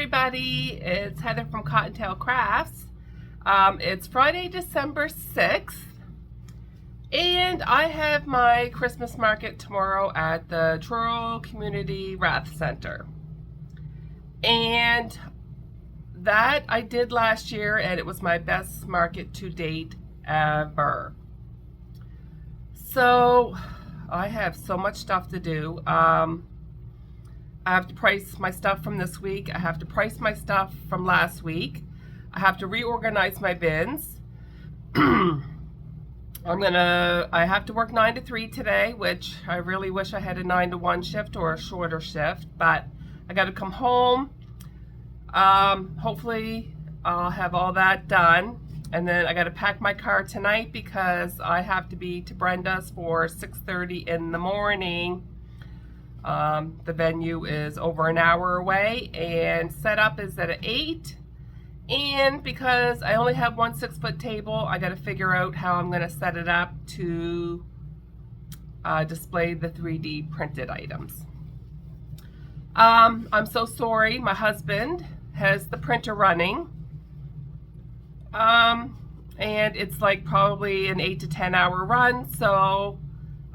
everybody, it's Heather from Cottontail Crafts. It's Friday, December 6th, and I have my Christmas market tomorrow at the Truro Community Wrath Center. And that I did last year, and it was my best market to date ever. So I have so much stuff to do. I have to price my stuff from this week. I have to price my stuff from last week. I have to reorganize my bins. I have to work 9 to 3 today, which I really wish I had a 9 to 1 shift or a shorter shift, but I got to come home. Hopefully I'll have all that done. And then I got to pack my car tonight because I have to be to Brenda's for 6:30 in the morning. The venue is over an hour away, and setup is at 8. And because I only have one 6-foot table, I got to figure out how I'm going to set it up to display the 3D printed items. I'm so sorry. My husband has the printer running, and it's like probably an 8 to 10 hour run, so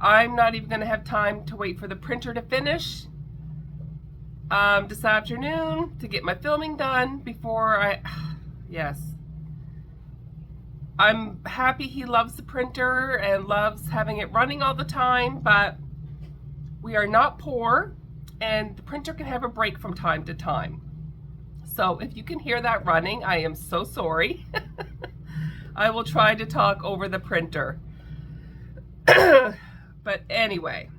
I'm not even going to have time to wait for the printer to finish this afternoon to get my filming done before yes. I'm happy he loves the printer and loves having it running all the time, but we are not poor, and the printer can have a break from time to time. So if you can hear that running, I am so sorry. I will try to talk over the printer. But anyway,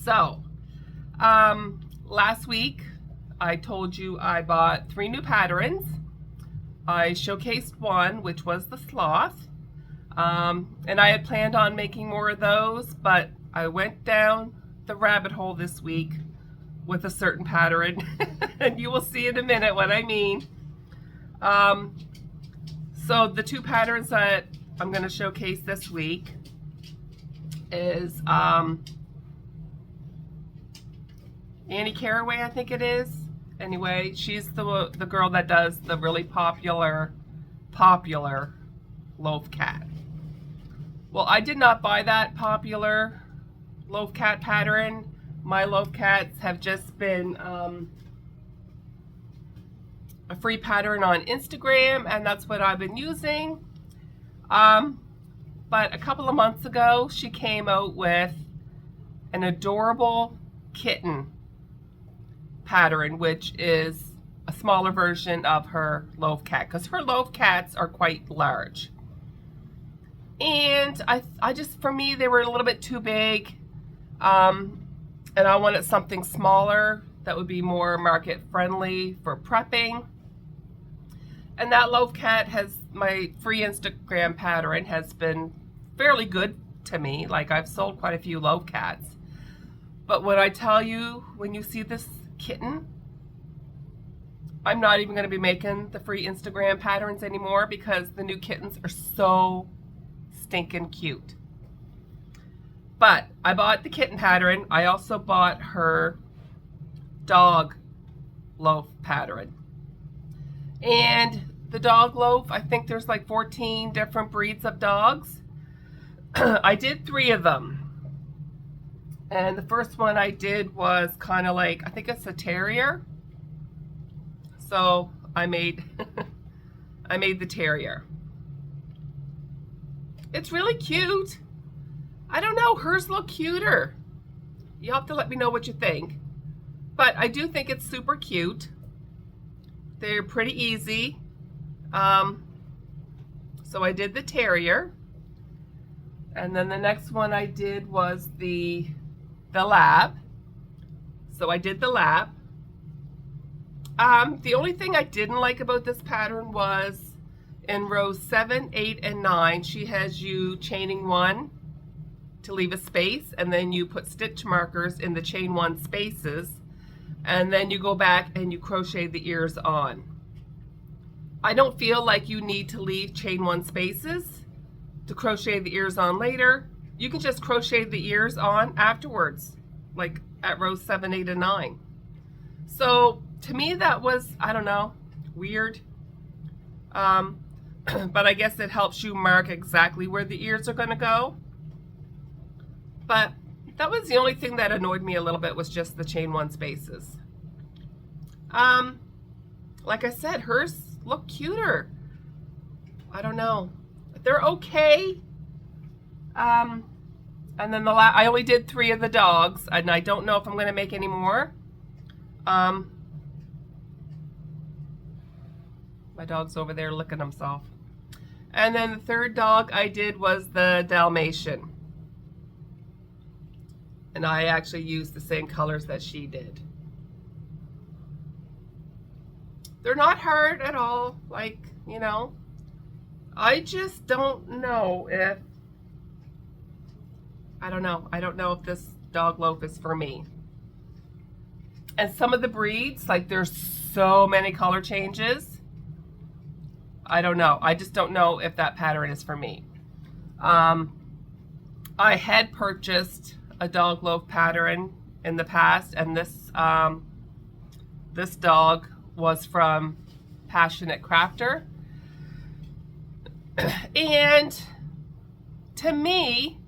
so last week I told you I bought 3 new patterns. I showcased one, which was the sloth, and I had planned on making more of those, but I went down the rabbit hole this week with a certain pattern, and you will see in a minute what I mean. So the 2 patterns that I'm going to showcase this week is Annie Caraway, I think it is. Anyway, she's the girl that does the really popular Loaf cat. Well, I did not buy that popular Loaf cat pattern. My Loaf cats have just been a free pattern on Instagram, and that's what I've been using. But a couple of months ago, she came out with an adorable kitten pattern, which is a smaller version of her Loaf cat, because her Loaf cats are quite large. And I just, for me, they were a little bit too big. And I wanted something smaller that would be more market friendly for prepping. And that Loaf cat has, my free Instagram pattern has been fairly good to me. Like, I've sold quite a few Loaf cats. But when I tell you, when you see this kitten, I'm not even going to be making the free Instagram patterns anymore because the new kittens are so stinking cute. But I bought the kitten pattern. I also bought her dog loaf pattern. And the dog loaf, I think there's like 14 different breeds of dogs. I did 3 of them. And the first one I did was kind of like, I think it's a terrier. So I made I made the terrier. It's really cute. I don't know, hers look cuter. You'll have to let me know what you think. But I do think it's super cute. They're pretty easy. So I did the terrier. And then the next one I did was the lab. So I did the lab. The only thing I didn't like about this pattern was in rows 7, 8, and 9, she has you chaining 1 to leave a space, and then you put stitch markers in the chain 1 spaces, and then you go back and you crochet the ears on. I don't feel like you need to leave chain 1 spaces to crochet the ears on later. You can just crochet the ears on afterwards, like at rows 7, 8, and 9. So to me that was, I don't know, weird. But I guess it helps you mark exactly where the ears are going to go. But that was the only thing that annoyed me a little bit, was just the chain one spaces. Like I said, hers look cuter. I don't know. They're okay. And then I only did 3 of the dogs, and I don't know if I'm going to make any more. My dog's over there licking himself. And then the 3rd dog I did was the Dalmatian. And I actually used the same colors that she did. They're not hard at all, like, you know. I just don't know if, I don't know if this dog loaf is for me. And some of the breeds, like, there's so many color changes. I don't know. I just don't know if that pattern is for me. I had purchased a dog loaf pattern in the past, and this this dog was from Passionate Crafter. And to me,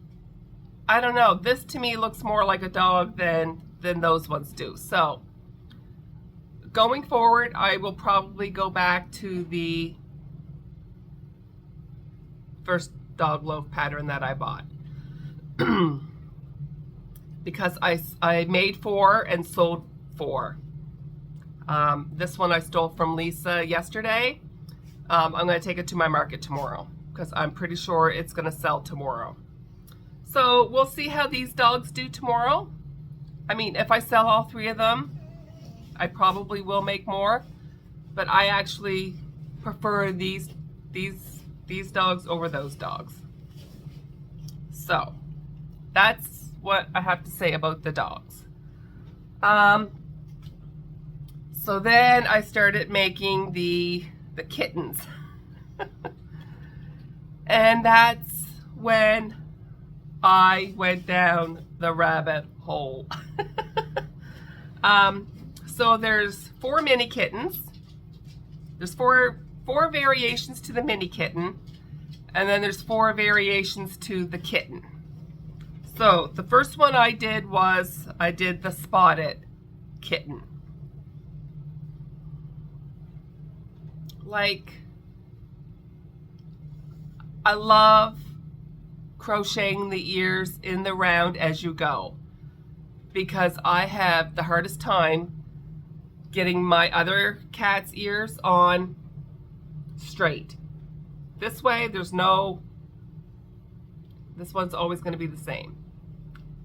I don't know, this to me looks more like a dog than those ones do. So going forward, I will probably go back to the first dog loaf pattern that I bought. Because I made 4 and sold 4. This one I stole from Lisa yesterday. I'm going to take it to my market tomorrow because I'm pretty sure it's going to sell tomorrow. So we'll see how these dogs do tomorrow. I mean, if I sell all 3 of them, I probably will make more. But I actually prefer these dogs over those dogs. So that's what I have to say about the dogs. So then I started making the kittens. And that's when I went down the rabbit hole. So there's 4 mini kittens. There's four variations to the mini kitten, and then there's 4 variations to the kitten. So the first one I did was the spotted kitten. Like, I love crocheting the ears in the round as you go, because I have the hardest time getting my other cat's ears on straight. This way, this one's always going to be the same.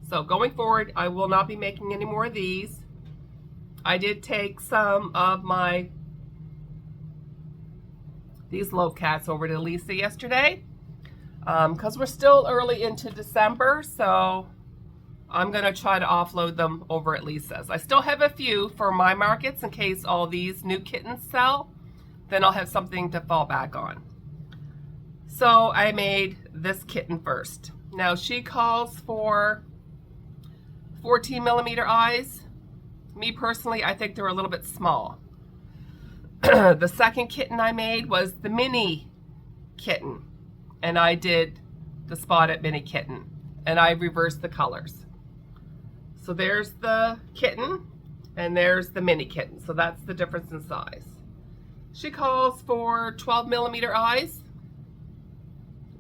So going forward, I will not be making any more of these. I did take some of these Loaf cats over to Lisa yesterday, because we're still early into December, so I'm going to try to offload them over at Lisa's. I still have a few for my markets in case all these new kittens sell. Then I'll have something to fall back on. So I made this kitten first. Now she calls for 14 millimeter eyes. Me personally, I think they're a little bit small. The second kitten I made was the mini kitten, and I did the spotted mini kitten, and I reversed the colors. So there's the kitten and there's the mini kitten. So that's the difference in size. She calls for 12 millimeter eyes.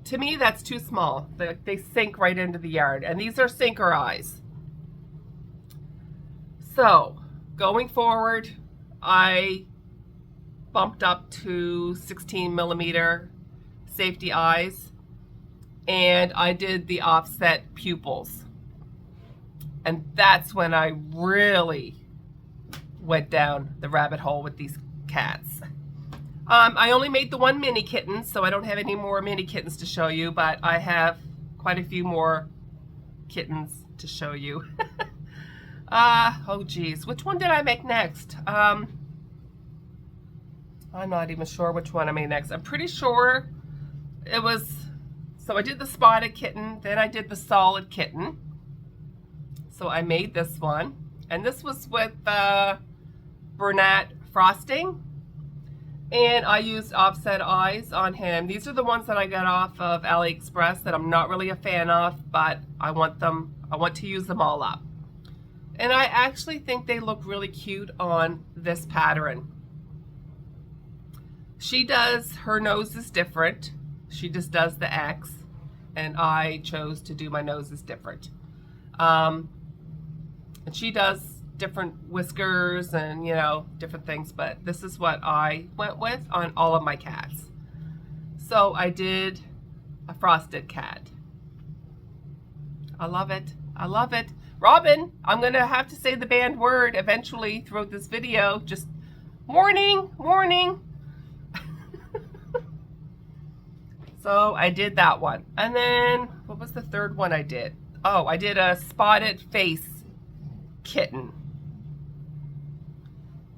To me, that's too small. They sink right into the yard, and these are sinker eyes. So going forward, I bumped up to 16 millimeter safety eyes, and I did the offset pupils. And that's when I really went down the rabbit hole with these cats. I only made the 1 mini kitten, so I don't have any more mini kittens to show you, but I have quite a few more kittens to show you. Oh geez, which one did I make next? I'm not even sure which one I made next. I'm pretty sure it was, so I did the spotted kitten, then I did the solid kitten. So I made this one, and this was with Bernat frosting. And I used offset eyes on him. These are the ones that I got off of AliExpress that I'm not really a fan of, but I want to use them all up. And I actually think they look really cute on this pattern. She does, her nose is different. She just does the X, and I chose to do my noses different. And she does different whiskers and, you know, different things, but this is what I went with on all of my cats. So I did a frosted cat. I love it. I love it. Robin, I'm gonna have to say the banned word eventually throughout this video. Just warning, warning. So I did that one. And then what was the third one I did? Oh, I did a spotted face kitten.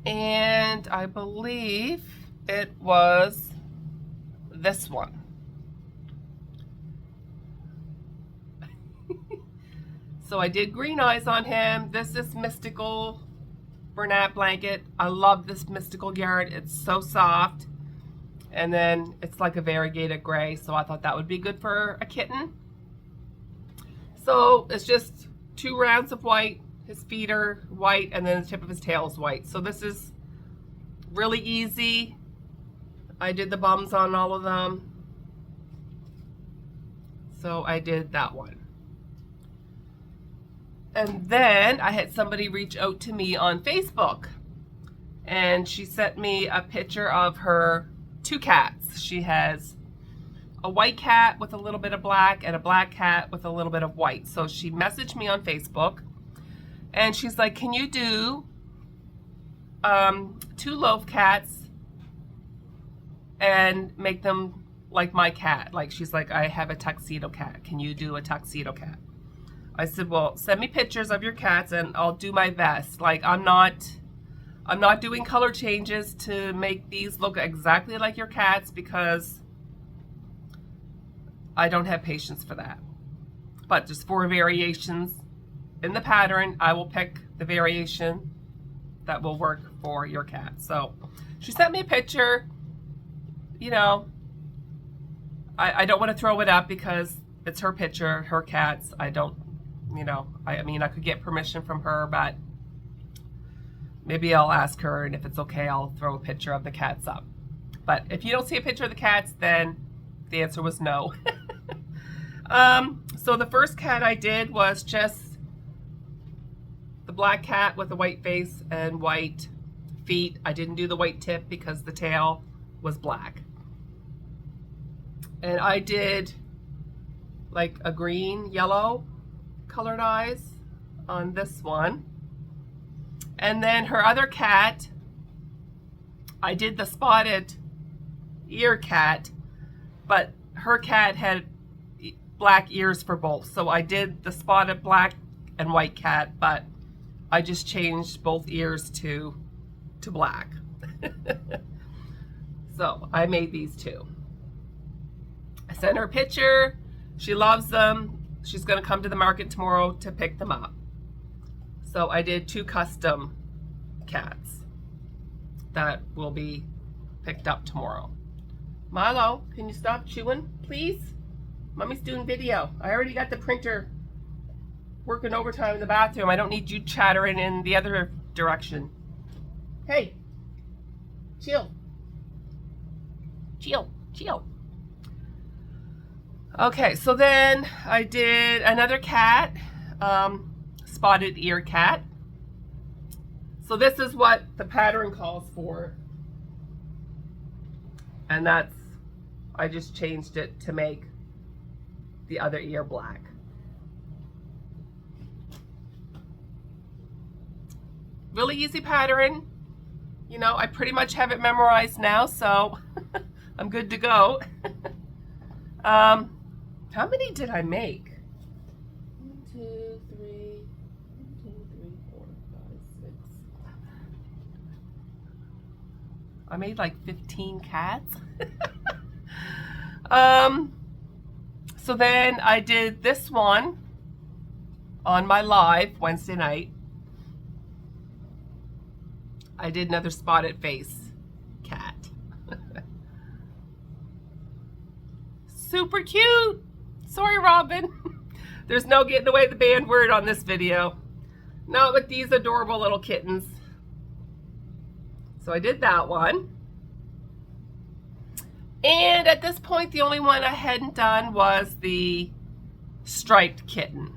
And I believe it was this one. So I did green eyes on him. This is Mystical Bernat blanket. I love this Mystical yarn. It's so soft. And then it's like a variegated gray, so I thought that would be good for a kitten. So it's just 2 rounds of white. His feet are white, and then the tip of his tail is white. So this is really easy. I did the bums on all of them. So I did that one. And then I had somebody reach out to me on Facebook, and she sent me a picture of her 2 cats. She has a white cat with a little bit of black and a black cat with a little bit of white. So she messaged me on Facebook, and she's like, can you do 2 loaf cats and make them like my cat? Like, she's like, I have a tuxedo cat. Can you do a tuxedo cat? I said, well, send me pictures of your cats and I'll do my best. Like, I'm not doing color changes to make these look exactly like your cats because I don't have patience for that. But just for variations in the pattern, I will pick the variation that will work for your cat. So she sent me a picture. You know, I don't want to throw it up because it's her picture, her cats. I don't, you know, I mean, I could get permission from her, but maybe I'll ask her, and if it's okay, I'll throw a picture of the cats up. But if you don't see a picture of the cats, then the answer was no. So the first cat I did was just the black cat with a white face and white feet. I didn't do the white tip because the tail was black. And I did like a green, yellow colored eyes on this one. And then her other cat, I did the spotted ear cat, but her cat had black ears for both. So I did the spotted black and white cat, but I just changed both ears to black. So I made these 2. I sent her a picture. She loves them. She's gonna come to the market tomorrow to pick them up. So I did 2 custom cats that will be picked up tomorrow. Milo, can you stop chewing, please? Mommy's doing video. I already got the printer working overtime in the bathroom. I don't need you chattering in the other direction. Hey, chill. Chill, chill. Okay, so then I did another cat, spotted ear cat. So this is what the pattern calls for. And that's, I just changed it to make the other ear black. Really easy pattern. You know, I pretty much have it memorized now, so I'm good to go. How many did I make? 1, 2, 3, 4, 5, 6. I made like 15 cats. So then I did this one on my live Wednesday night. I did another spotted face cat. Super cute. Sorry, Robin. There's no getting away the banned word on this video. Not with these adorable little kittens. So I did that one. And at this point, the only one I hadn't done was the striped kitten.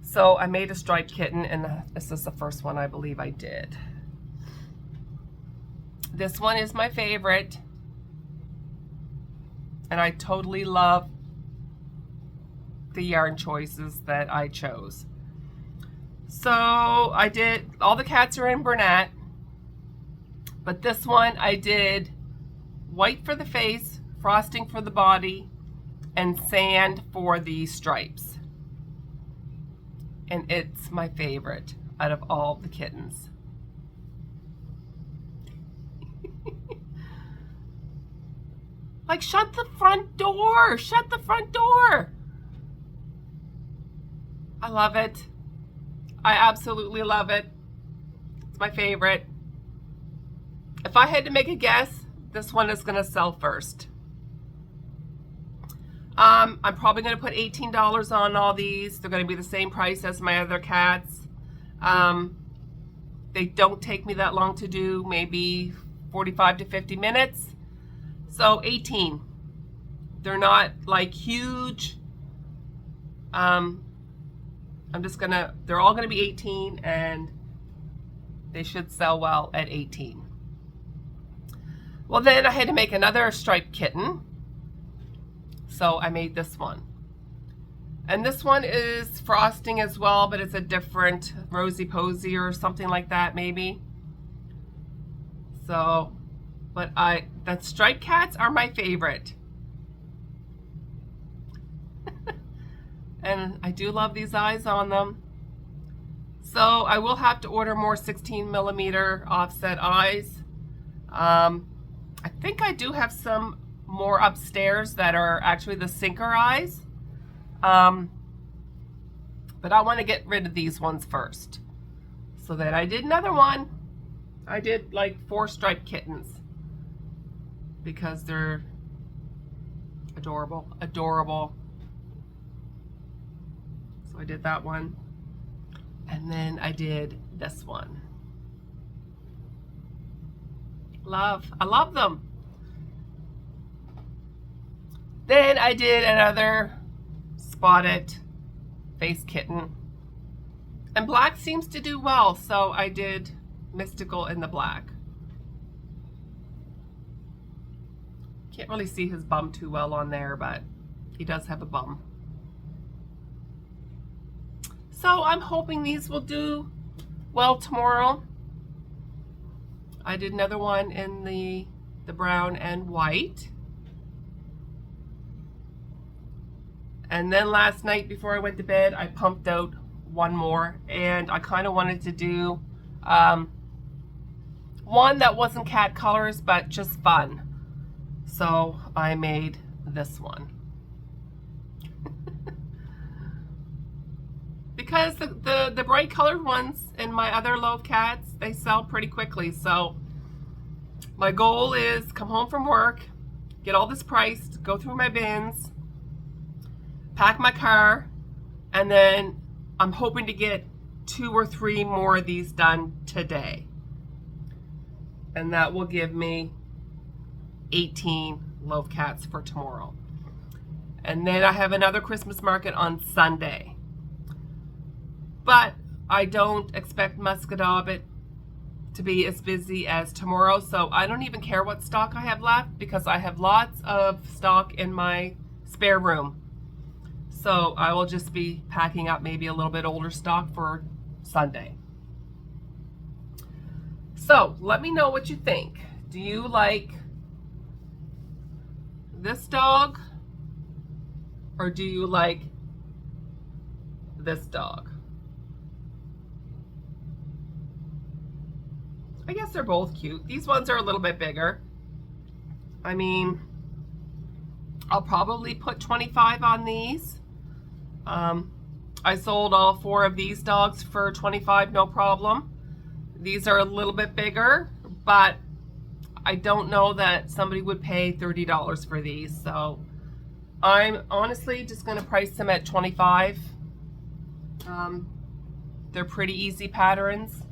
So I made a striped kitten, and this is the first one I believe I did. This one is my favorite. And I totally love the yarn choices that I chose. So I did, all the cats are in Bernat, but this one I did white for the face, frosting for the body, and sand for the stripes. And it's my favorite out of all the kittens. Like, shut the front door! Shut the front door! I love it. I absolutely love it. It's my favorite. If I had to make a guess, this one is going to sell first. I'm probably going to put $18 on all these. They're going to be the same price as my other cats. They don't take me that long to do, maybe 45 to 50 minutes. So 18. They're not like huge. They're all gonna be 18, and they should sell well at 18. Well, then I had to make another striped kitten. So I made this one. And this one is frosting as well, but it's a different Rosy Posy or something like that, maybe. So, but the striped cats are my favorite. And I do love these eyes on them. So I will have to order more 16mm offset eyes. I think I do have some more upstairs that are actually the sinker eyes. But I want to get rid of these ones first. So then I did another one. I did like 4 striped kittens because they're adorable, adorable. So I did that one. And then I did this one. I love them. Then I did another spotted face kitten. And black seems to do well, so I did Mystical in the black. Can't really see his bum too well on there, but he does have a bum. So I'm hoping these will do well tomorrow. I did another one in the brown and white. And then last night before I went to bed, I pumped out one more, and I kind of wanted to do one that wasn't cat colors, but just fun. So I made this one. Because the bright colored ones in my other Loaf cats, they sell pretty quickly. So my goal is come home from work, get all this priced, go through my bins, pack my car, and then I'm hoping to get 2 or 3 more of these done today. And that will give me 18 Loaf cats for tomorrow. And then I have another Christmas market on Sunday. But I don't expect Muscadabit to be as busy as tomorrow, so I don't even care what stock I have left because I have lots of stock in my spare room. So I will just be packing up maybe a little bit older stock for Sunday. So let me know what you think. Do you like this dog, or do you like this dog? I guess they're both cute. These ones are a little bit bigger. I mean, I'll probably put 25 on these. I sold all 4 of these dogs for 25, no problem. These are a little bit bigger, but I don't know that somebody would pay $30 for these, so I'm honestly just going to price them at $25. They're pretty easy patterns,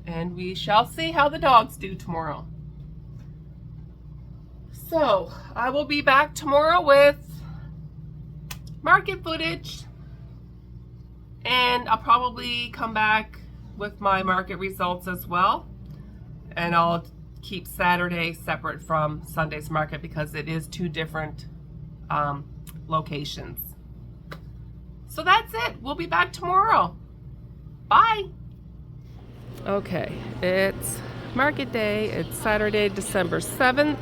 and we shall see how the dogs do tomorrow. So I will be back tomorrow with market footage, and I'll probably come back with my market results as well, and I'll keep Saturday separate from Sunday's market because it is two different locations. So that's it. We'll be back tomorrow. Bye. Okay, it's market day. It's Saturday, December 7th.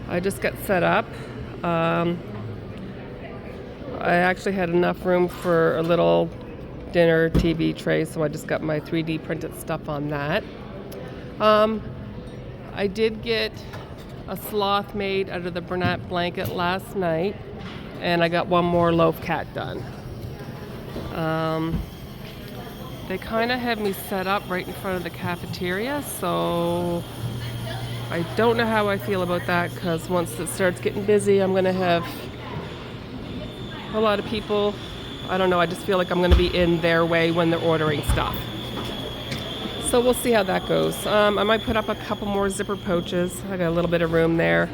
I just got set up. I actually had enough room for a little dinner TV tray, so I just got my 3D printed stuff on that. I did get a sloth made out of the Bernat blanket last night, and I got one more loaf cat done. They kind of had me set up right in front of the cafeteria, so I don't know how I feel about that, because once it starts getting busy, I'm going to have a lot of people. I don't know, I just feel like I'm going to be in their way when they're ordering stuff. So we'll see how that goes. I might put up a couple more zipper pouches. I got a little bit of room there.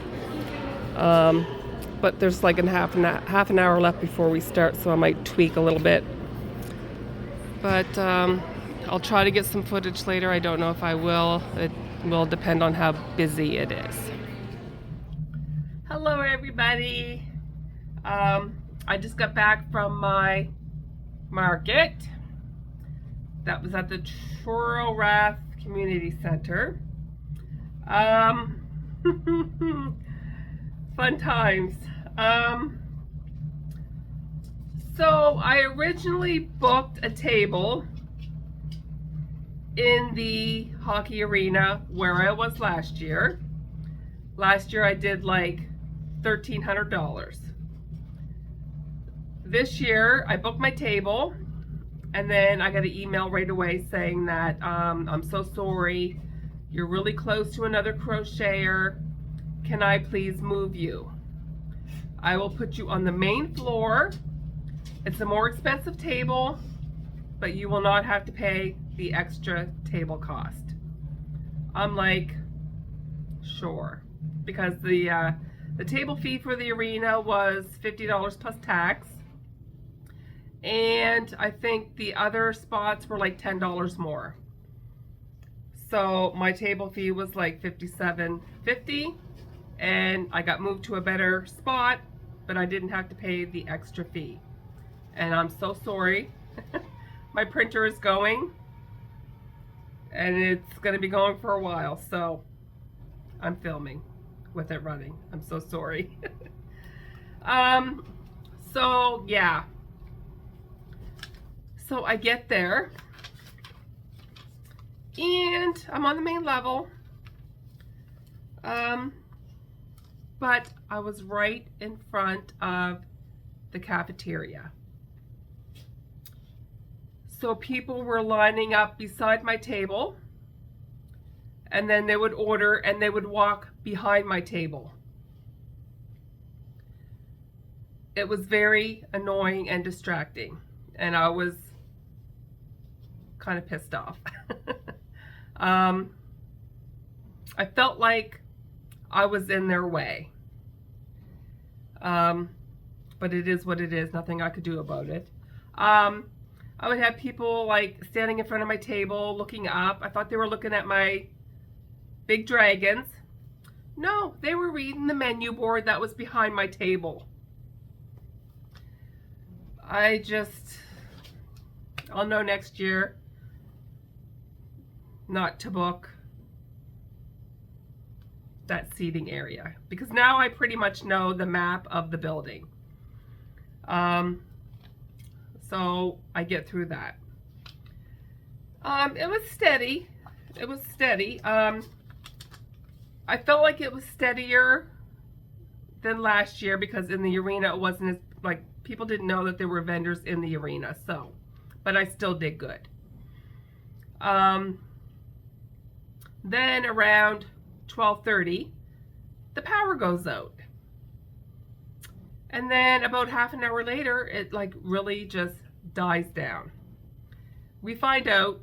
But there's like half an hour left before we start, so I might tweak a little bit. But I'll try to get some footage later. I don't know if I will. It will depend on how busy it is. Hello everybody. I just got back from my market. That was at the Trorath Community Center. Fun times. So I originally booked a table in the hockey arena where I was last year. Last year I did like $1,300. This year I booked my table, and then I got an email right away saying that I'm so sorry, you're really close to another crocheter. Can I please move you? I will put you on the main floor. It's a more expensive table, but you will not have to pay the extra table cost. I'm like, sure, because the table fee for the arena was $50 plus tax, and I think the other spots were like $10 more. So my table fee was like $57.50, and I got moved to a better spot, but I didn't have to pay the extra fee. And I'm so sorry. My printer is going, and it's going to be going for a while, so I'm filming with it running. I'm so sorry. So yeah. So I get there, and I'm on the main level, but I was right in front of the cafeteria. So people were lining up beside my table, and then they would order and they would walk behind my table. It was very annoying and distracting, and I was kind of pissed off. I felt like I was in their way. But it is what it is, nothing I could do about it. I would have people like standing in front of my table looking up. I thought they were looking at my big dragons. No, they were reading the menu board that was behind my table. I'll know next year not to book that seating area, because now I pretty much know the map of the building. So I get through that. It was steady. It was steady. I felt like it was steadier than last year, because in the arena it wasn't as, like, people didn't know that there were vendors in the arena, so, but I still did good. Then around 12:30, the power goes out. And then about half an hour later, it like really just dies down. We find out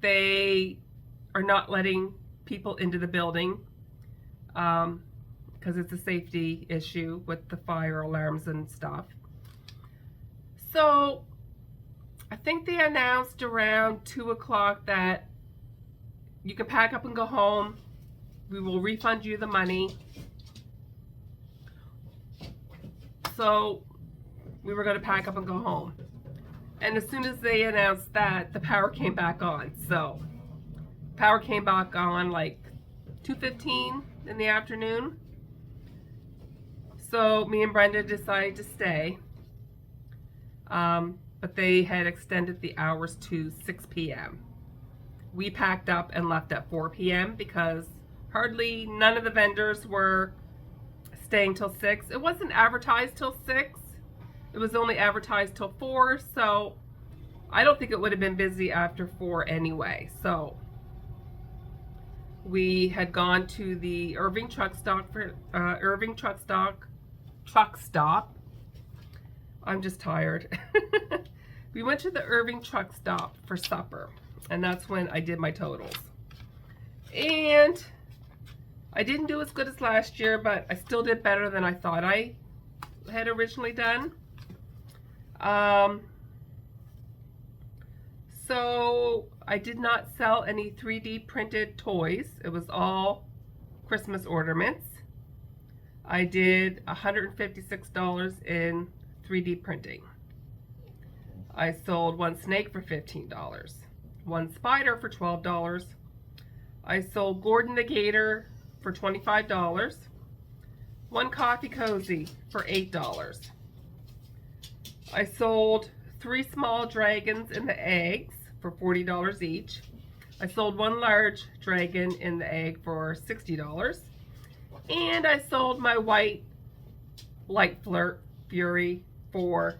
they are not letting people into the building because it's a safety issue with the fire alarms and stuff. So I think they announced around 2 o'clock that you can pack up and go home. We will refund you the money. So we were going to pack up and go home. And as soon as they announced that, the power came back on. So power came back on like 2:15 in the afternoon. So me and Brenda decided to stay. But they had extended the hours to 6 p.m. We packed up and left at 4 p.m. because hardly none of the vendors were staying till 6. It wasn't advertised till 6. It was only advertised till 4, so I don't think it would have been busy after 4 anyway. So we had gone to the Irving truck stop. I'm just tired. We went to the Irving truck stop for supper, and that's when I did my totals. And I didn't do as good as last year, but I still did better than I thought I had originally done. So I did not sell any 3D printed toys. It was all Christmas ornaments. I did $156 in 3D printing. I sold one snake for $15, one spider for $12. I sold Gordon the Gator for $25, one coffee cozy for $8. I sold 3 small dragons in the eggs for $40 each. I sold one large dragon in the egg for $60. And I sold my white Light Flirt Fury for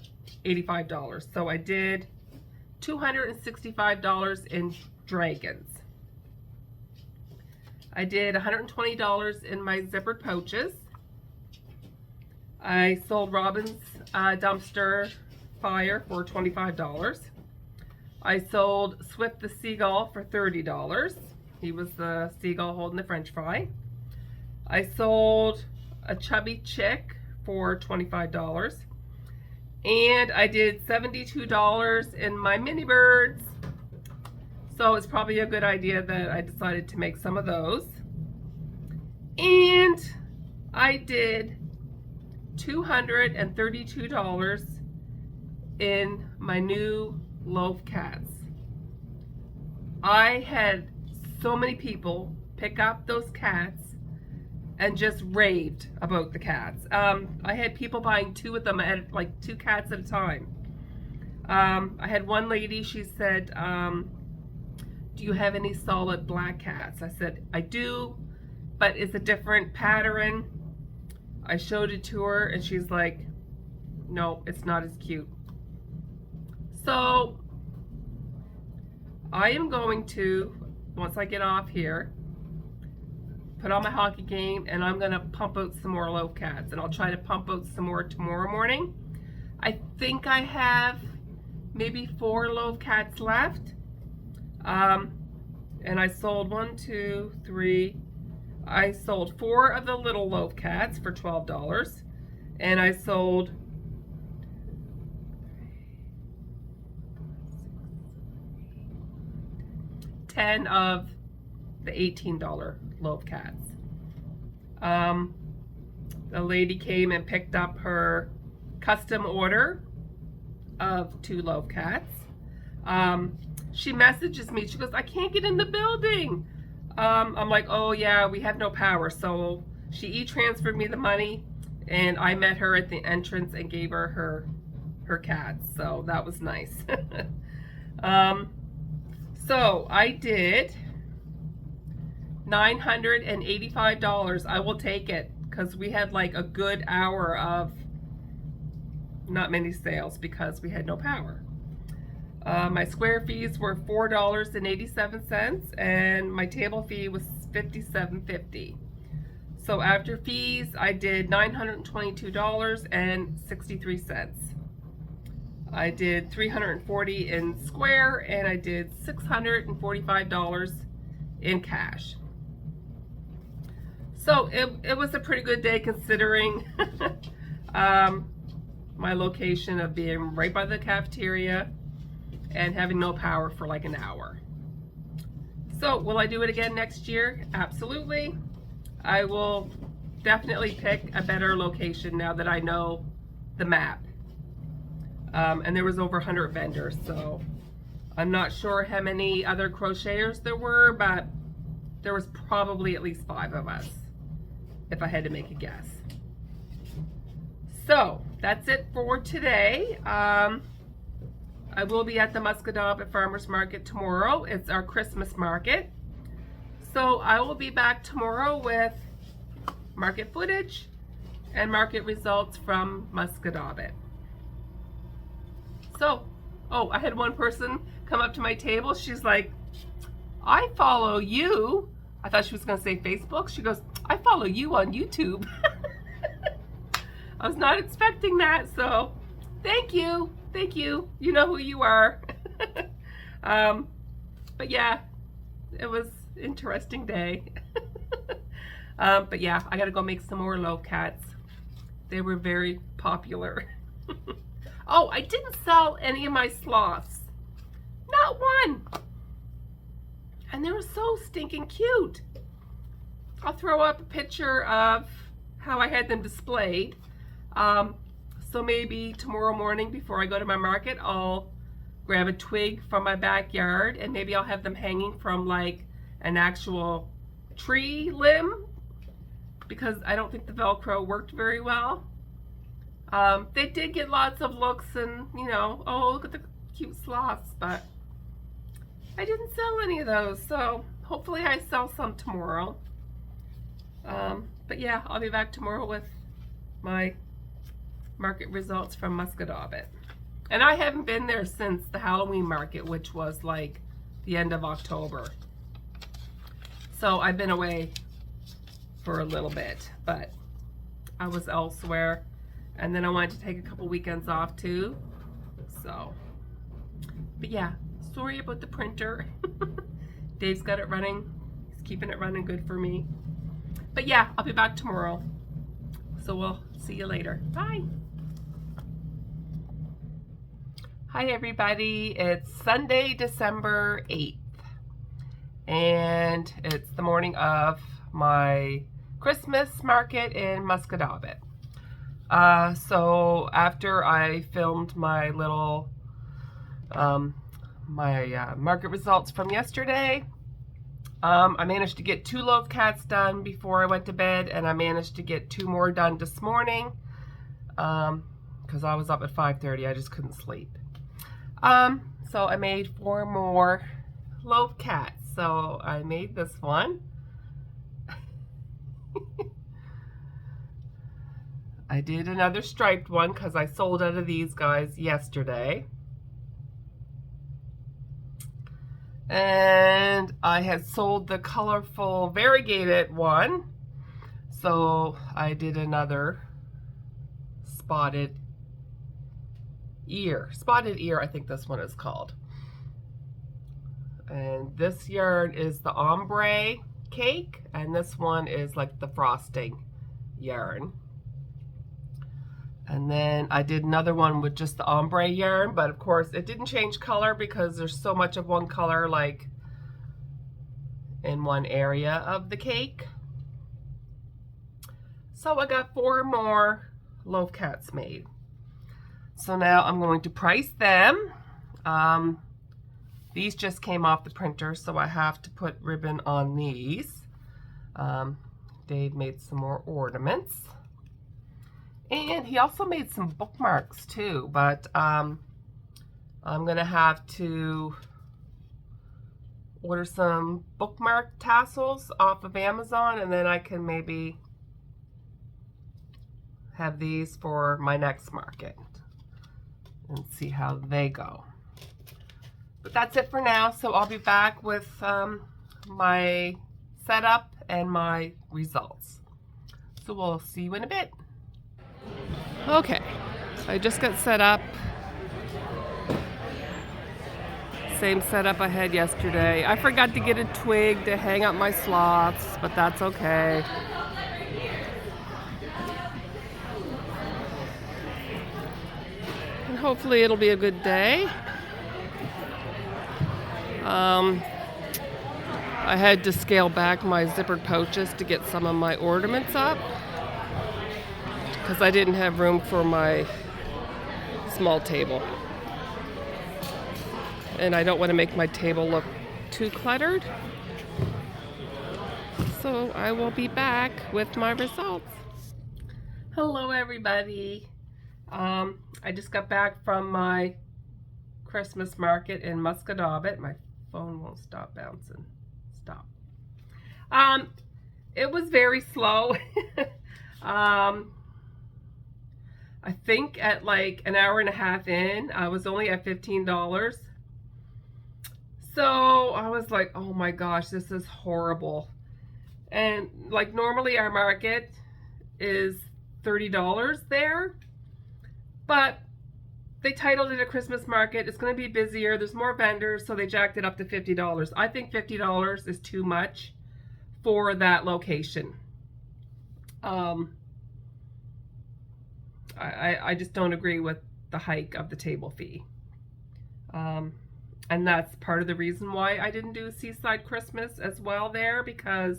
$85. So I did $265 in dragons. I did $120 in my zippered pouches. I sold Robin's dumpster fire for $25. I sold Swift the seagull for $30. He was the seagull holding the french fry. I sold a chubby chick for $25. And I did $72 in my mini birds. So it's probably a good idea that I decided to make some of those. And I did $232 in my new Loaf cats. I had so many people pick up those cats and just raved about the cats. I had people buying 2 of them, at like 2 cats at a time. I had one lady, she said, do you have any solid black cats? I said, I do, but it's a different pattern. I showed it to her and she's like, no, it's not as cute. So I am going to, once I get off here, put on my hockey game and I'm gonna pump out some more Loaf cats, and I'll try to pump out some more tomorrow morning. I think I have maybe 4 Loaf cats left. And I sold 1, 2, 3. I sold 4 of the little Loaf cats for $12. And I sold 10 of the $18 Loaf cats. The lady came and picked up her custom order of 2 Loaf cats. She messages me, she goes, I can't get in the building. I'm like, oh yeah, we have no power. So she e-transferred me the money and I met her at the entrance and gave her her cats. So that was nice. So I did $985. I will take it because we had like a good hour of not many sales because we had no power. My square fees were $4.87 and my table fee was $57.50. So after fees, I did $922.63. I did $340 in square and I did $645 in cash. So it was a pretty good day considering my location of being right by the cafeteria and having no power for like an hour. So will I do it again next year? Absolutely. I will definitely pick a better location now that I know the map. And there was over 100 vendors, so I'm not sure how many other crocheters there were, but there was probably at least 5 of us, if I had to make a guess. So that's it for today. I will be at the Muscatauga Farmers Market tomorrow. It's our Christmas market. So I will be back tomorrow with market footage and market results from Muscatauga. So, oh, I had one person come up to my table. She's like, I follow you. I thought she was going to say Facebook. She goes, I follow you on YouTube. I was not expecting that, so thank you. Thank you. You know who you are. But yeah, it was an interesting day. But yeah, I gotta go make some more loaf cats. They were very popular. Oh, I didn't sell any of my sloths. Not one. And they were so stinking cute. I'll throw up a picture of how I had them displayed. So maybe tomorrow morning before I go to my market, I'll grab a twig from my backyard and maybe I'll have them hanging from like an actual tree limb because I don't think the Velcro worked very well. They did get lots of looks and, you know, oh, look at the cute sloths, but I didn't sell any of those, so hopefully I sell some tomorrow. But yeah, I'll be back tomorrow with my market results from Muscatauga. And I haven't been there since the Halloween market, which was like the end of October. So I've been away for a little bit, but I was elsewhere. And then I wanted to take a couple weekends off too. So, but yeah, sorry about the printer. Dave's got it running. He's keeping it running good for me. But yeah, I'll be back tomorrow. So we'll see you later. Bye. Hi everybody, it's Sunday, December 8th. And it's the morning of my Christmas market in Muscatauga. So after I filmed my little market results from yesterday, I managed to get 2 loaf cats done before I went to bed, and I managed to get 2 more done this morning because I was up at 5:30. I just couldn't sleep. So I made 4 more loaf cats. So I made this one. I did another striped one because I sold out of these guys yesterday. And I had sold the colorful variegated one. So I did another spotted ear. Spotted ear, I think this one is called. And this yarn is the ombre cake, and this one is like the frosting yarn. And then I did another one with just the ombre yarn, but of course it didn't change color because there's so much of one color like in one area of the cake. So I got 4 more loaf cats made. So now I'm going to price them. These just came off the printer, so I have to put ribbon on these. Dave made some more ornaments. And he also made some bookmarks too, but I'm gonna have to order some bookmark tassels off of Amazon, and then I can maybe have these for my next market and see how they go. But that's it for now. So I'll be back with my setup and my results. So we'll see you in a bit. Okay, I just got set up. Same setup I had yesterday. I forgot to get a twig to hang up my sloths, but that's okay. And hopefully it'll be a good day. I had to scale back my zippered pouches to get some of my ornaments up because I didn't have room for my small table. And I don't want to make my table look too cluttered. So I will be back with my results. Hello everybody. I just got back from my Christmas market in Muscataubbit. My phone won't stop bouncing. Stop. It was very slow. I think at like an hour and a half in, I was only at $15. So I was like, oh my gosh, this is horrible. And like normally our market is $30 there, but they titled it a Christmas market. It's going to be busier. There's more vendors, so they jacked it up to $50. I think $50 is too much for that location. I just don't agree with the hike of the table fee. And that's part of the reason why I didn't do Seaside Christmas as well there, because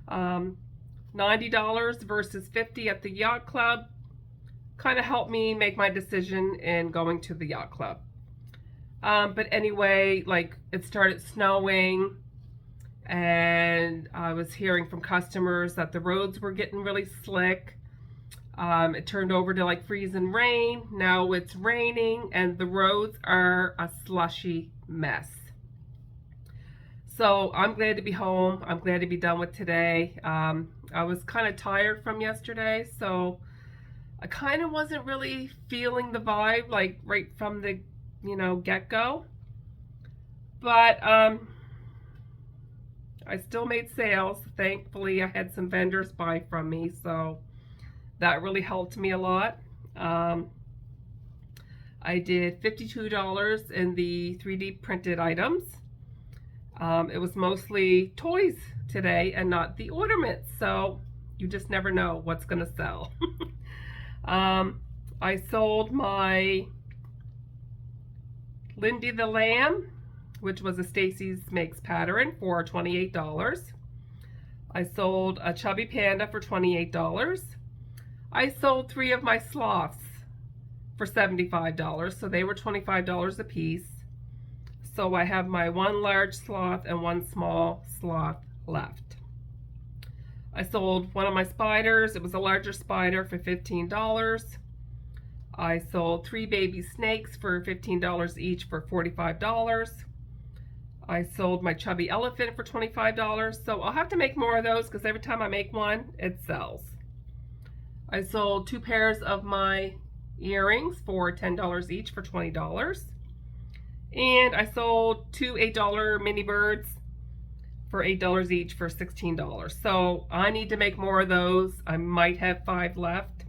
$90 versus $50 at the yacht club kind of helped me make my decision in going to the yacht club. But anyway, like it started snowing and I was hearing from customers that the roads were getting really slick. It turned over to like freezing rain. Now it's raining and the roads are a slushy mess. So I'm glad to be home. I'm glad to be done with today. I was kind of tired from yesterday, so I kind of wasn't really feeling the vibe like right from the, get-go. But I still made sales. Thankfully, I had some vendors buy from me, so that really helped me a lot. I did $52 in the 3D printed items. It was mostly toys today and not the ornaments, so you just never know what's gonna sell. I sold my Lindy the Lamb, which was a Stacy's Makes pattern, for $28. I sold a Chubby Panda for $28. I sold 3 of my sloths for $75, so they were $25 a piece. So I have my 1 large sloth and 1 small sloth left. I sold one of my spiders. It was a larger spider for $15. I sold 3 baby snakes for $15 each for $45. I sold my chubby elephant for $25. So I'll have to make more of those because every time I make one, it sells. I sold 2 pairs of my earrings for $10 each for $20. And I sold 2 $8 mini birds for $8 each for $16. So I need to make more of those. I might have 5 left.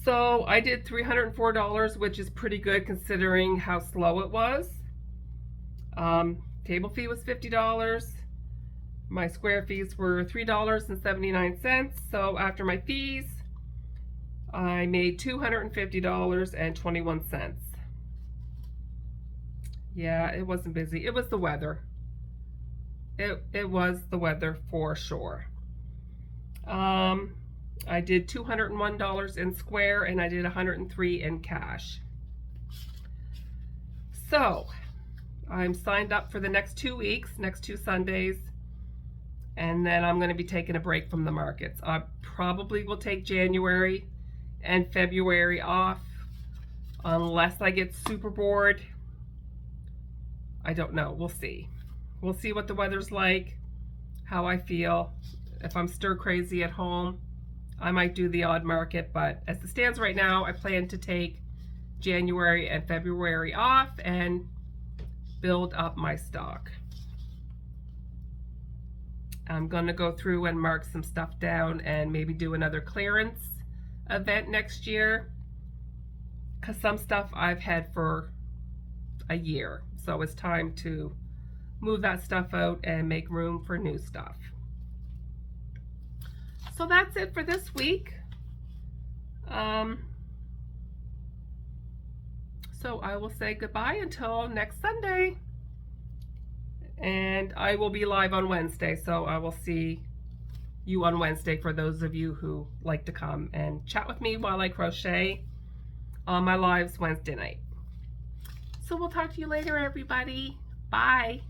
So I did $304, which is pretty good considering how slow it was. Table fee was $50. My square fees were $3.79. So after my fees, I made $250.21. Yeah, it wasn't busy. It was the weather. It was the weather for sure. I did $201 in Square and I did $103 in cash. So I'm signed up for the next 2 weeks, next 2 Sundays, and then I'm going to be taking a break from the markets. I probably will take January and February off unless I get super bored. I don't know. We'll see. We'll see what the weather's like, how I feel. If I'm stir crazy at home, I might do the odd market, but as it stands right now, I plan to take January and February off and build up my stock. I'm going to go through and mark some stuff down and maybe do another clearance event next year, because some stuff I've had for a year, so it's time to move that stuff out and make room for new stuff. So that's it for this week. So I will say goodbye until next Sunday, and I will be live on Wednesday, so I will see you on Wednesday for those of you who like to come and chat with me while I crochet on my lives Wednesday night. So we'll talk to you later, everybody. Bye.